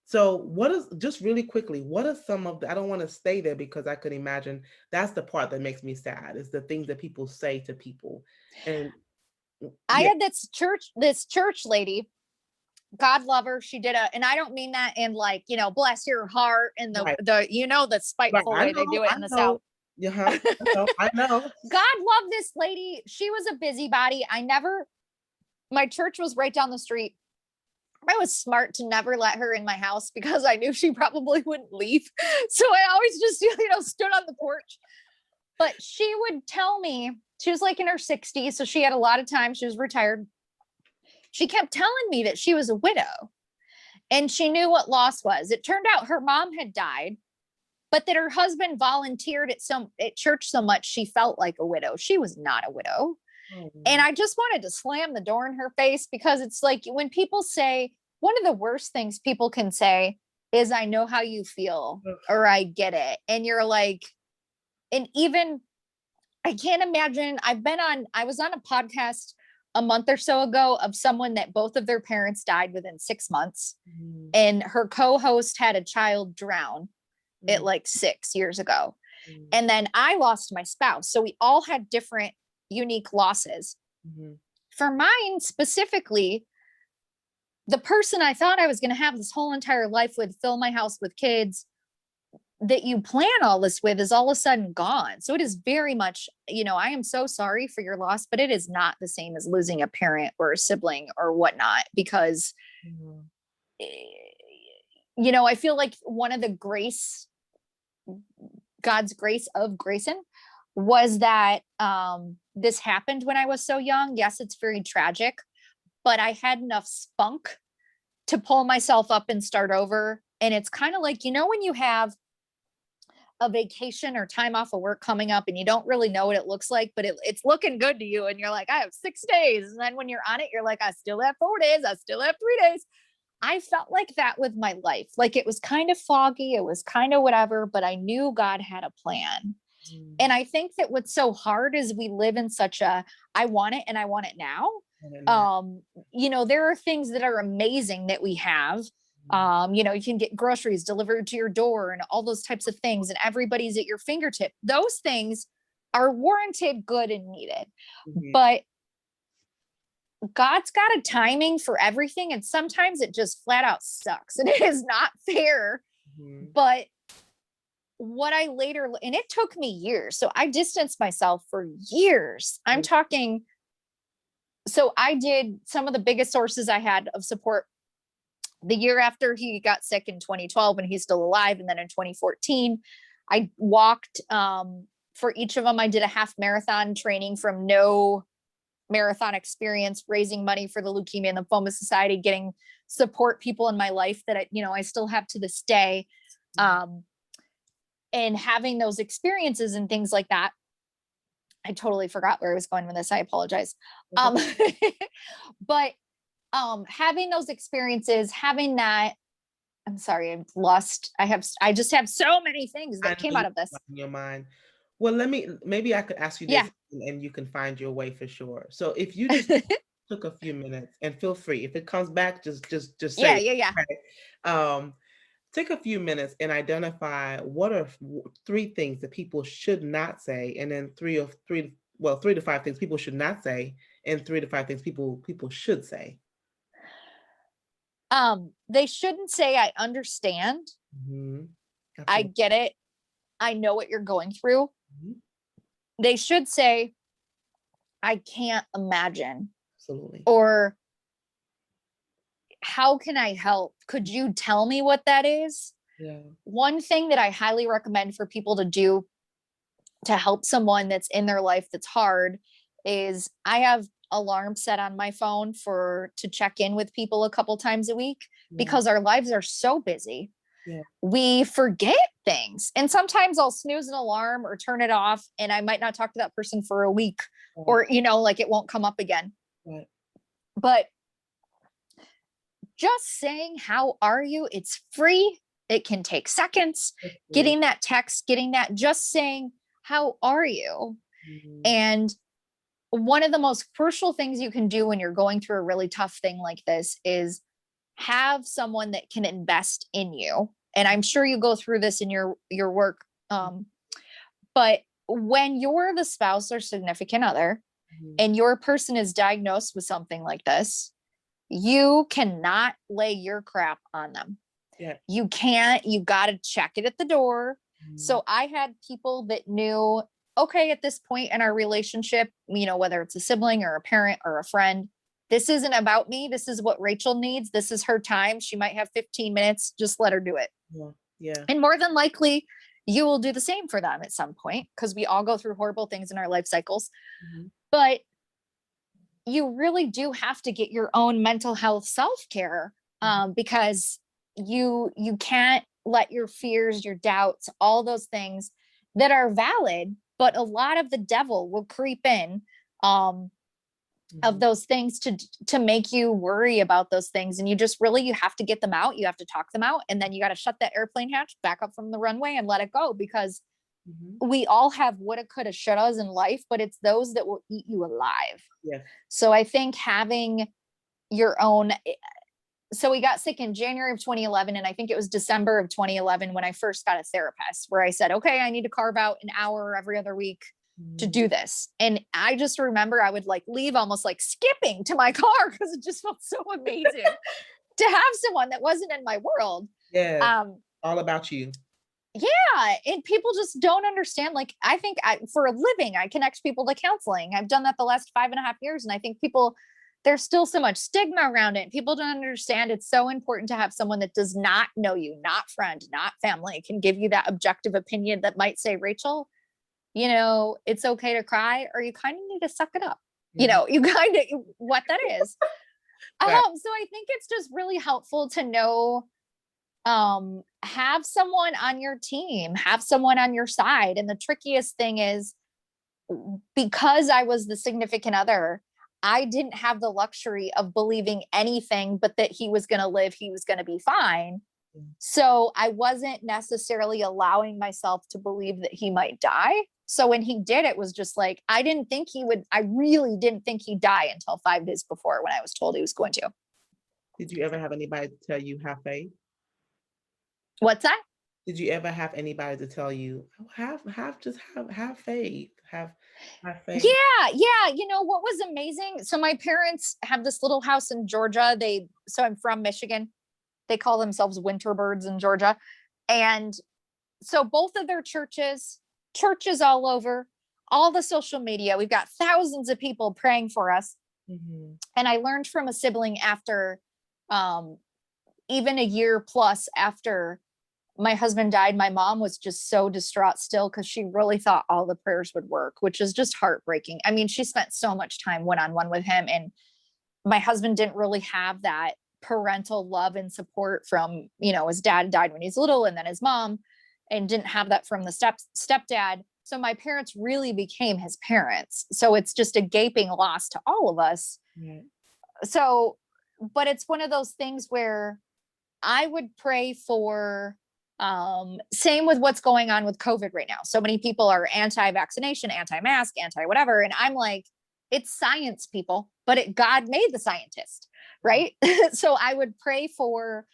So what is, just really quickly, what are some of the, I don't want to stay there because I could imagine that's the part that makes me sad, is the things that people say to people. And I yeah, had this church lady, God love her. She did and I don't mean that in like, bless your heart and right, the right. spiteful way they do it I in the South. know. Yeah, I know. God love this lady. She was a busybody. My church was right down the street. I was smart to never let her in my house because I knew she probably wouldn't leave. So I always just, stood on the porch. But she would tell me, she was like in her 60s. So she had a lot of time. She was retired. She kept telling me that she was a widow and she knew what loss was. It turned out her mom had died, but that her husband volunteered at church so much she felt like a widow. She was not a widow. And Oh, I just wanted to slam the door in her face, because it's like when people say, one of the worst things people can say is, I know how you feel, ugh, or I get it. And you're like, and even I can't imagine. I was on a podcast a month or so ago of someone that both of their parents died within 6 months. mm, And her co host had a child drown at mm, like 6 years ago. mm, And then I lost my spouse. So we all had different unique losses. mhm, For mine specifically, the person I thought I was going to have this whole entire life with, fill my house with kids, that you plan all this with, is all of a sudden gone. So it is very much, I am so sorry for your loss, but it is not the same as losing a parent or a sibling or whatnot, because, mhm, I feel like one of the God's grace of Grayson was that this happened when I was so young. Yes, it's very tragic, but I had enough spunk to pull myself up and start over. And it's kind of like, when you have a vacation or time off of work coming up and you don't really know what it looks like, but it's looking good to you. And you're like, I have 6 days. And then when you're on it, you're like, I still have 4 days. I still have 3 days. I felt like that with my life. Like it was kind of foggy. It was kind of whatever, but I knew God had a plan. mm. And I think that what's so hard is we live in such I want it and I want it now. And then now, There are things that are amazing that we have. mm, You can get groceries delivered to your door and all those types of things, and everybody's at your fingertip. Those things are warranted, good, and needed. mhm, But God's got a timing for everything, and sometimes it just flat out sucks and it is not fair. mhm, But what I later, and it took me years. So I distanced myself for years. I'm mm, talking, so I did some of the biggest sources I had of support the year after he got sick in 2012, and he's still alive. And then in 2014, I walked for each of them. I did a half marathon training from no marathon experience, raising money for the Leukemia and Lymphoma Society, getting support people in my life that I still have to this day. mhm. Um, and having those experiences and things like that. I totally forgot where I was going with this. I apologize. That's Um, okay. but having those experiences, having that, I'm sorry, I've lost. I just have so many things I that know came you out of have this. in your mind. Well, maybe I could ask you Yeah. this, and you can find your way for sure. So if you just took a few minutes, and feel free, if it comes back, just say Yeah. it, Yeah. Yeah. okay? Um, take a few minutes and identify what are three things that people should not say, and then three to five things people should not say, and three to five things people should say. They shouldn't say, I understand. Mm-hmm. I Absolutely. get it. I know what you're going through. Mm-hmm. They should say, I can't imagine, Absolutely. or how can I help? Could you tell me what that is? Yeah. One thing that I highly recommend for people to do to help someone that's in their life that's hard is I have alarms set on my phone to check in with people a couple times a week, Yeah. because our lives are so busy. Yeah. We forget things. And sometimes I'll snooze an alarm or turn it off, and I might not talk to that person for a week, Right. or, like it won't come up again. Right. But just saying, how are you? It's free. It can take seconds. That's good. Getting that text, just saying, how are you? Mm-hmm. And one of the most crucial things you can do when you're going through a really tough thing like this is have someone that can invest in you. And I'm sure you go through this in your work. But when you're the spouse or significant other, Mm-hmm. and your person is diagnosed with something like this, you cannot lay your crap on them. Yeah. You can't. You got to check it at the door. Mm-hmm. So I had people that knew, okay, at this point in our relationship, whether it's a sibling or a parent or a friend, this isn't about me. This is what Rachel needs. This is her time. She might have 15 minutes. Just let her do it. Yeah. Yeah. And more than likely, you will do the same for them at some point, because we all go through horrible things in our life cycles. Mm-hmm. But you really do have to get your own mental health self-care, because you can't let your fears, your doubts, all those things that are valid, but a lot of the devil will creep in, of those things to make you worry about those things. And you have to get them out. You have to talk them out. And then you got to shut that airplane hatch, back up from the runway, and let it go, because we all have woulda, coulda, shouldas in life, but it's those that will eat you alive. Yes. So I think having your own, so we got sick in January of 2011. And I think it was December of 2011 when I first got a therapist, where I said, okay, I need to carve out an hour every other week to do this. And I just remember I would leave almost skipping to my car, because it just felt so amazing to have someone that wasn't in my world. Yeah. All about you. Yeah. And people just don't understand. I think for a living, I connect people to counseling. I've done that the last 5.5 years. And I think there's still so much stigma around it. People don't understand it's so important to have someone that does not know you, not friend, not family, can give you that objective opinion that might say, Rachel, it's okay to cry, or you kind of need to suck it up. You kind of what that is. Right. So I think it's just really helpful to know, have someone on your team, have someone on your side. And the trickiest thing is, because I was the significant other, I didn't have the luxury of believing anything but that he was going to live, he was going to be fine. So I wasn't necessarily allowing myself to believe that he might die. So when he did, it was just I really didn't think he'd die until 5 days before, when I was told he was going to. Did you ever have anybody to tell you have faith? What's that? Did you ever have anybody to tell you, oh, have faith, have faith? Yeah. What was amazing? So my parents have this little house in Georgia. So I'm from Michigan. They call themselves winter birds in Georgia. And so both of their churches all over, all the social media, we've got thousands of people praying for us. Mm-hmm. And I learned from a sibling after, even a year plus after my husband died, my mom was just so distraught still, because she really thought all the prayers would work, which is just heartbreaking. I mean, she spent so much time one-on-one with him, and my husband didn't really have that parental love and support from, his dad died when he was little, and then his mom, and didn't have that from the stepdad. So my parents really became his parents. So it's just a gaping loss to all of us. Right. So, but it's one of those things where I would pray for, same with what's going on with COVID right now. So many people are anti-vaccination, anti-mask, anti-whatever. And I'm like, it's science, people, but God made the scientist, right? So I would pray for,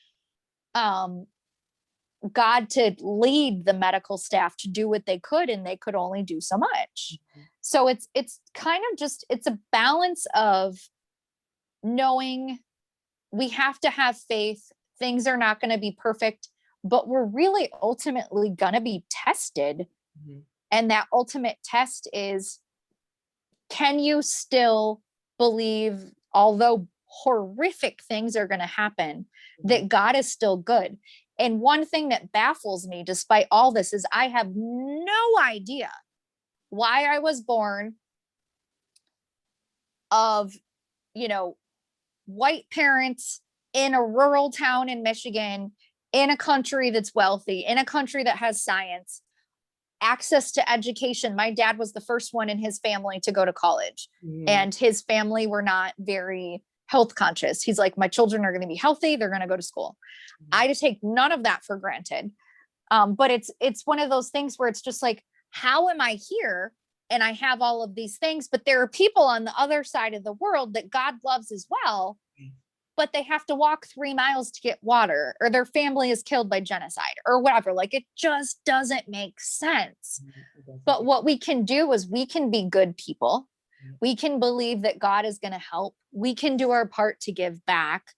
God to lead the medical staff to do what they could, and they could only do so much. So it's kind of just, it's a balance of knowing we have to have faith. Things are not going to be perfect, but we're really ultimately going to be tested. Mhm. And that ultimate test is, can you still believe, although horrific things are going to happen, that God is still good? And one thing that baffles me, despite all this, is I have no idea why I was born of, you know, white parents in a rural town in Michigan, in a country that's wealthy, in a country that has science, access to education. My dad was the first one in his family to go to college, Mhm. and his family were not very health conscious. He's like, my children are going to be healthy. They're going to go to school. Mhm. I just take none of that for granted. But it's one of those things where it's just like, how am I here? And I have all of these things, but there are people on the other side of the world that God loves as well, but they have to walk 3 miles to get water, or their family is killed by genocide or whatever. Like, it just doesn't make sense. Mhm. It doesn't But make what we can do is we can be good people. sense. We can believe that God is going to help. We can do our part to give back,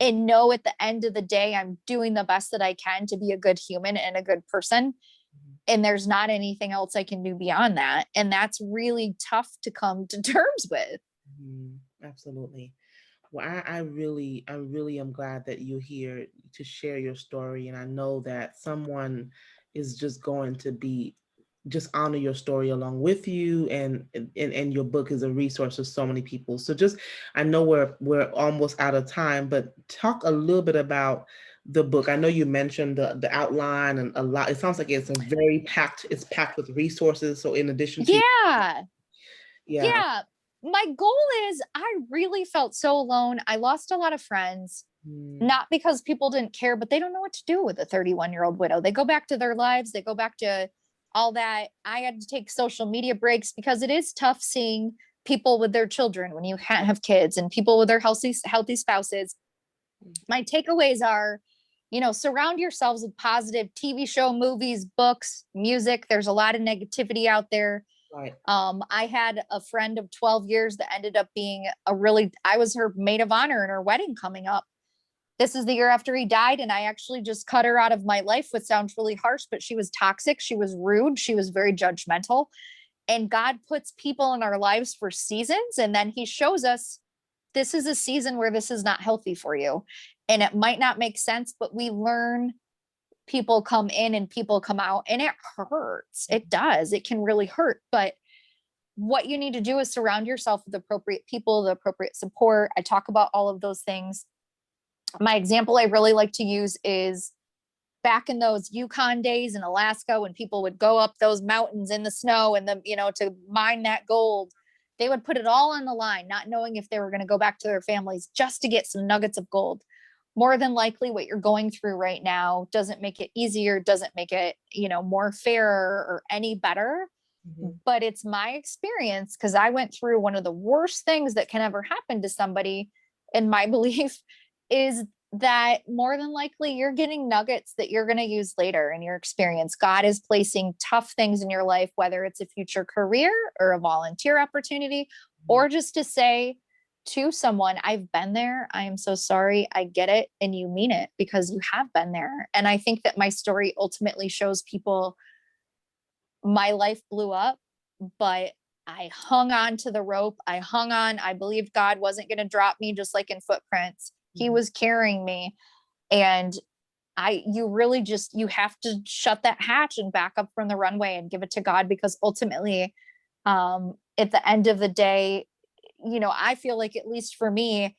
and know at the end of the day, I'm doing the best that I can to be a good human and a good person. Mhm. And there's not anything else I can do beyond that. And that's really tough to come to terms with. Mhm. Absolutely. Well, I really am glad that you're here to share your story. And I know that someone is just going to be just honor your story along with you, and your book is a resource for so many people. So just, I know we're almost out of time, but talk a little bit about the book. I know you mentioned the outline and a lot. It sounds like it's packed with resources. So in addition to, Yeah. yeah. Yeah. My goal is, I really felt so alone. I lost a lot of friends, Mm, not because people didn't care, but they don't know what to do with a 31-year-old widow. They go back to their lives, they go back to all that. I had to take social media breaks because it is tough seeing people with their children when you can't have kids, and people with their healthy spouses. My takeaways are, surround yourselves with positive TV show, movies, books, music. There's a lot of negativity out there. right. I had a friend of 12 years that ended up being I was her maid of honor in her wedding coming up. This is the year after he died, and I actually just cut her out of my life, which sounds really harsh, but she was toxic. She was rude. She was very judgmental. And God puts people in our lives for seasons, and then he shows us, this is a season where this is not healthy for you. And it might not make sense, but we learn. People come in and people come out, and it hurts. It does. It can really hurt. But what you need to do is surround yourself with appropriate people, the appropriate support. I talk about all of those things. My example I really like to use is back in those Yukon days in Alaska, when people would go up those mountains in the snow and to mine that gold. They would put it all on the line, not knowing if they were going to go back to their families just to get some nuggets of gold. More than likely, what you're going through right now doesn't make it easier, doesn't make it, more fair or any better. Mhm. But it's my experience, because I went through one of the worst things that can ever happen to somebody. And my belief is that more than likely you're getting nuggets that you're going to use later in your experience. God is placing tough things in your life, whether it's a future career or a volunteer opportunity, Mhm. or just to say to someone, I've been there. I am so sorry. I get it. And you mean it, because you have been there. And I think that my story ultimately shows people, my life blew up, but I hung on to the rope. I hung on. I believed God wasn't going to drop me, just like in Footprints. He Mhm. was carrying me. And you really just, you have to shut that hatch and back up from the runway and give it to God, because ultimately, at the end of the day, I feel like, at least for me,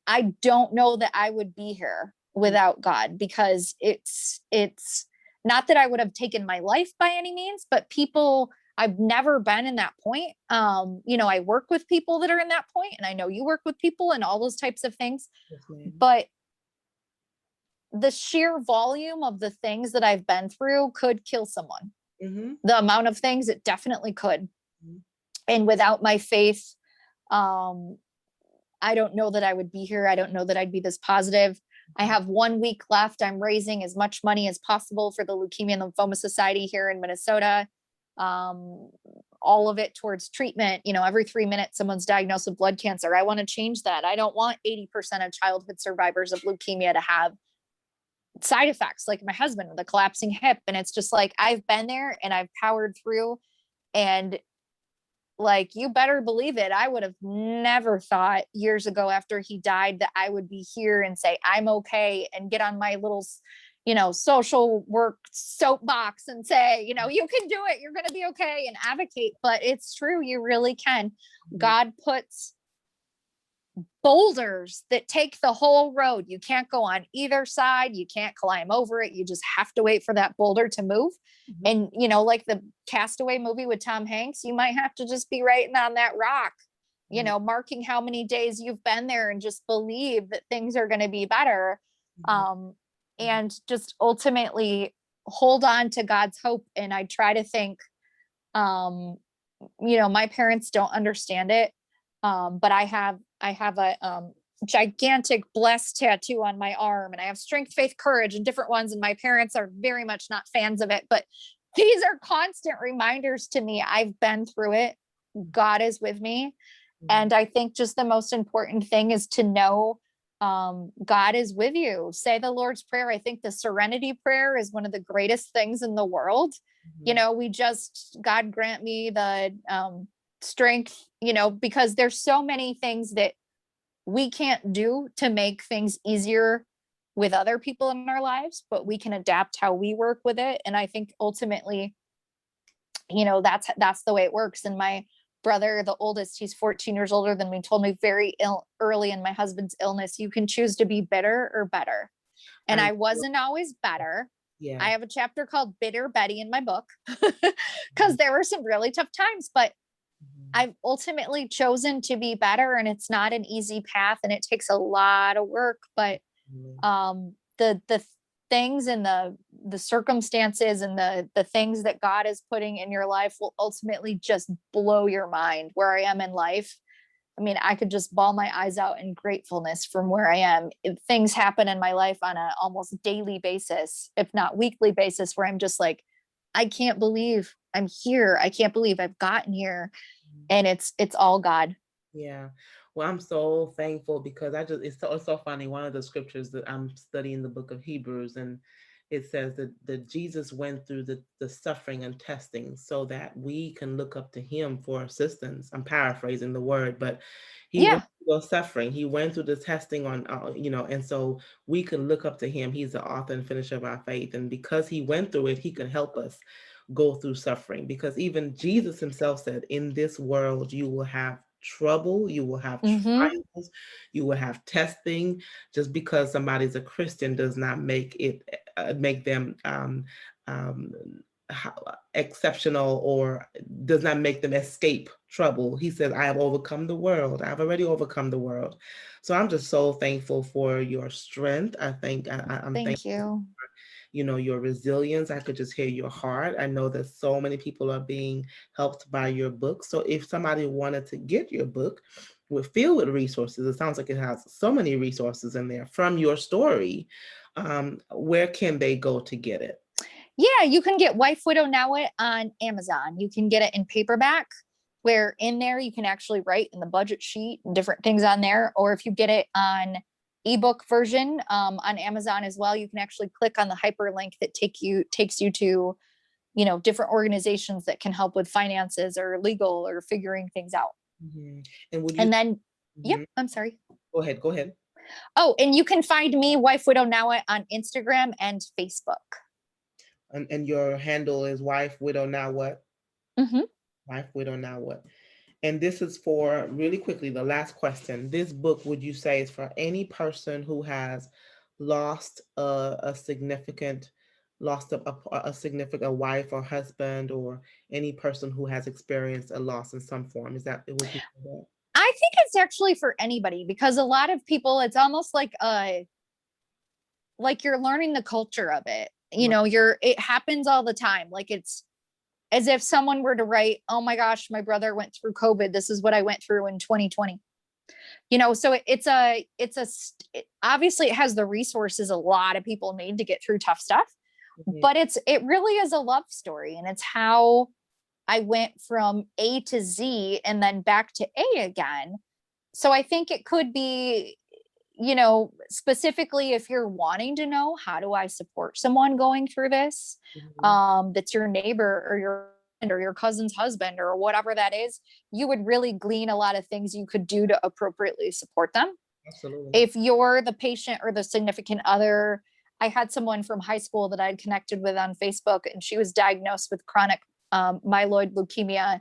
I don't know that I would be here without God, because it's not that I would have taken my life by any means, but people, I've never been in that point. I work with people that are in that point, and I know you work with people and all those types of things, Yes, ma'am. but the sheer volume of the things that I've been through could kill someone. Mhm. The amount of things, it definitely could. Mhm. And without my faith, um, I don't know that I would be here. I don't know that I'd be this positive. I have 1 week left. I'm raising as much money as possible for the Leukemia and Lymphoma Society here in Minnesota. Um, all of it towards treatment. Every 3 minutes, someone's diagnosed with blood cancer. I want to change that. I don't want 80% of childhood survivors of leukemia to have side effects like my husband with a collapsing hip. And it's just like, I've been there and I've powered through. And like, you better believe it. I would have never thought years ago after he died that I would be here and say, I'm okay, and get on my little, social work soapbox and say, you can do it. You're going to be okay, and advocate. But it's true. You really can. God puts boulders that take the whole road. You can't go on either side. You can't climb over it. You just have to wait for that boulder to move. And, like the Castaway movie with Tom Hanks, you might have to just be writing on that rock, marking how many days you've been there, and just believe that things are going to be better. And just ultimately hold on to God's hope. And I try to think, my parents don't understand it. But I have a gigantic blessed tattoo on my arm, and I have strength, faith, courage, and different ones. And my parents are very much not fans of it, but these are constant reminders to me. I've been through it. God is with me. And I think just the most important thing is to know God is with you. Say the Lord's Prayer. I think the Serenity Prayer is one of the greatest things in the world. God grant me the strength, because there's so many things that we can't do to make things easier with other people in our lives, but we can adapt how we work with it. And I think ultimately, that's the way it works. And my brother, the oldest, he's 14 years older than me, told me very early in my husband's illness, you can choose to be bitter or better. And I wasn't always better. Yeah. I have a chapter called Bitter Betty in my book because there were some really tough times, but I've ultimately chosen to be better, and it's not an easy path, and it takes a lot of work, but the things and the circumstances and the things that God is putting in your life will ultimately just blow your mind. Where I am in life, I mean, I could just bawl my eyes out in gratefulness from where I am. Things happen in my life on a almost daily basis, if not weekly basis, where I'm just like, I can't believe I'm here. I can't believe I've gotten here. And it's all God. Yeah. Well, I'm so thankful because it's so funny. One of the scriptures that I'm studying, the book of Hebrews, and it says that Jesus went through the suffering and testing so that we can look up to him for assistance. I'm paraphrasing the word, but he went through the suffering. He went through the testing on, and so we can look up to him. He's the author and finisher of our faith. And because he went through it, he can help us go through suffering, because even Jesus himself said, in this world you will have trouble, you will have trials, you will have testing. Just because somebody's a Christian does not make them exceptional, or does not make them escape trouble. He says, I have overcome the world. I've already overcome the world. So I'm just so thankful for your strength. I'm Thank you. your resilience. I could just hear your heart. I know that so many people are being helped by your book. So if somebody wanted to get your book, filled with resources, it sounds like it has so many resources in there from your story, where can they go to get it? Yeah, you can get Wife, Widow, Now It on Amazon. You can get it in paperback, where in there you can actually write in the budget sheet and different things on there. Or if you get it on ebook version on Amazon as well, you can actually click on the hyperlink that takes you to different organizations that can help with finances or legal or figuring things out. And then yep, I'm sorry. Go ahead. Oh, and you can find me, Wife, Widow, Now It, on Instagram and Facebook. And your handle is Wife, Widow, Now What? Wife, Widow, Now What? And this is for, really quickly, the last question. This book, would you say, is for any person who has lost a significant wife or husband, or any person who has experienced a loss in some form? Is that, would you say that? I think it's actually for anybody, because a lot of people, it's almost like you're learning the culture of it. It happens all the time. Like, it's as if someone were to write, oh my gosh, my brother went through COVID. This is what I went through in 2020. So obviously it has the resources a lot of people need to get through tough stuff, Mhm. but it really is a love story, and it's how I went from A to Z and then back to A again. So I think it could be, specifically if you're wanting to know, how do I support someone going through this? Mhm. That's your neighbor or your friend or your cousin's husband or whatever that is, you would really glean a lot of things you could do to appropriately support them. Absolutely. If you're the patient or the significant other, I had someone from high school that I'd connected with on Facebook, and she was diagnosed with chronic myeloid leukemia.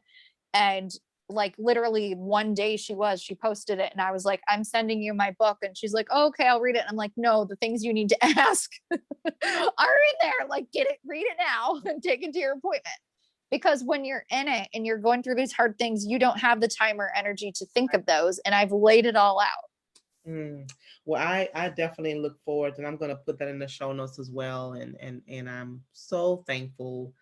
And like literally one day she posted it, and I was like, I'm sending you my book. And she's like, oh, okay, I'll read it. And I'm like, no, the things you need to ask are in there. Like, get it, read it now and take it to your appointment. Because when you're in it and you're going through these hard things, you don't have the time or energy to think of those. And I've laid it all out. Mm. Well, I definitely look forward, and I'm going to put that in the show notes as well. And I'm so thankful.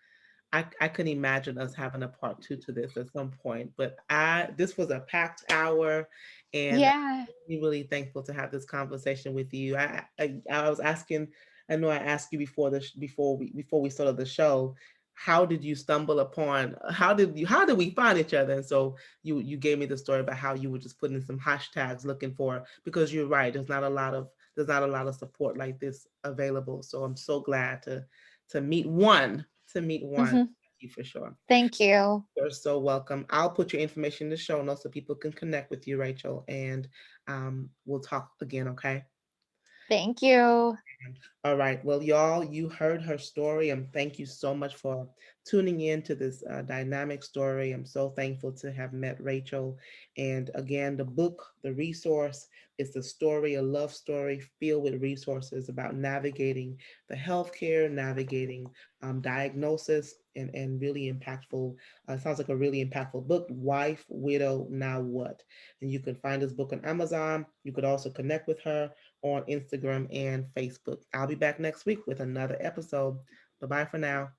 I couldn't imagine us having a part two to this at some point, but this was a packed hour, and Yeah. I'm really thankful to have this conversation with you. I was asking, I know I asked you before before we started the show, how did you stumble upon how did we find each other? And so you gave me the story about how you were just putting in some hashtags looking for, because you're right, there's not a lot of support like this available. So I'm so glad to meet one to meet one. Mm-hmm. Thank you for sure. Thank you. You're so welcome. I'll put your information in the show notes so people can connect with you, Rachel, and we'll talk again, okay? Thank you. All right. Well, y'all, you heard her story, and thank you so much for tuning in to this dynamic story. I'm so thankful to have met Rachel. And again, the book, the resource, is the story, a love story filled with resources about navigating the healthcare, navigating diagnosis, and really impactful. Sounds like a really impactful book. Wife, Widow, Now What? And you can find this book on Amazon. You could also connect with her on Instagram and Facebook. I'll be back next week with another episode. Bye bye for now.